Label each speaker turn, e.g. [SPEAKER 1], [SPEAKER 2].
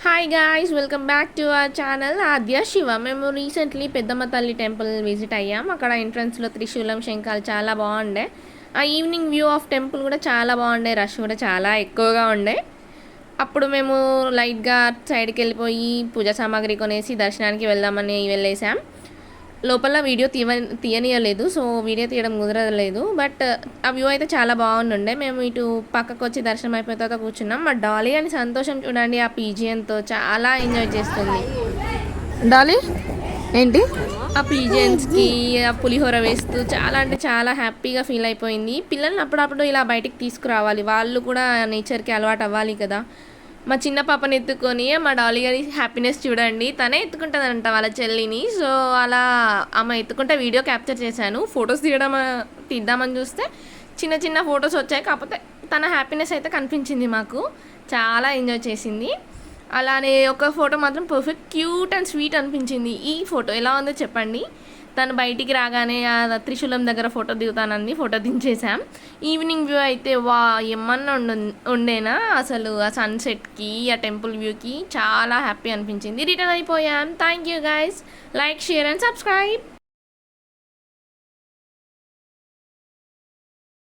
[SPEAKER 1] Hi guys, welcome back to our channel Aadya Shiva. మేము recently పెద్దమ్మ తల్లి టెంపుల్ విజిట్ అయ్యాం. అక్కడ ఎంట్రన్స్లో త్రిశూలం శంఖాలు చాలా బాగుండే. ఆ ఈవినింగ్ వ్యూ ఆఫ్ టెంపుల్ కూడా చాలా బాగుండే. రష్ కూడా చాలా ఎక్కువగా ఉండే. అప్పుడు మేము లైట్గా సైడ్కి వెళ్ళిపోయి పూజా సామాగ్రి కొనేసి దర్శనానికి వెళ్దామని వెళ్ళేసాం. లోపల వీడియో తీయనీయలేదు, సో వీడియో తీయడం కుదరలేదు. బట్ ఆ వ్యూ అయితే చాలా బాగుండే. మేము ఇటు పక్కకు వచ్చి దర్శనం అయిపోయిన తర్వాత కూర్చున్నాం. మా డాలీ అని సంతోషం చూడండి, ఆ పీజియన్తో చాలా ఎంజాయ్ చేస్తుంది. డాలీ ఏంటి ఆ పీజియన్స్కి ఆ పులిహోర వేస్తూ చాలా అంటే చాలా హ్యాపీగా ఫీల్ అయిపోయింది. పిల్లల్ని అప్పుడప్పుడు ఇలా బయటికి తీసుకురావాలి, వాళ్ళు కూడా నేచర్కి అలవాటు అవ్వాలి కదా. మా చిన్న పాపని ఎత్తుకొని మా డాలీ గారి హ్యాపీనెస్ చూడండి, తనే ఎత్తుకుంటుందంట వాళ్ళ చెల్లిని. సో అలా ఆమె ఎత్తుకుంటే వీడియో క్యాప్చర్ చేశాను. ఫొటోస్ తీద్దామని చూస్తే చిన్న చిన్న ఫొటోస్ వచ్చాయి, కాకపోతే తన హ్యాపీనెస్ అయితే కనిపించింది మాకు. చాలా ఎంజాయ్ చేసింది. అలానే ఒక ఫోటో మాత్రం పర్ఫెక్ట్ క్యూట్ అండ్ స్వీట్ అనిపించింది. ఈ ఫోటో ఎలా ఉందో చెప్పండి. తను బయటికి రాగానే ఆ త్రిశూలం దగ్గర ఫోటో దిగుతానంది, ఫోటో దించేసాం. ఈవినింగ్ వ్యూ అయితే వా ఏమన్నా ఉండేనా అసలు. ఆ సన్సెట్కి ఆ టెంపుల్ వ్యూకి చాలా హ్యాపీ అనిపించింది. రిటర్న్ అయిపోయాం. Thank you guys. Like, share and subscribe.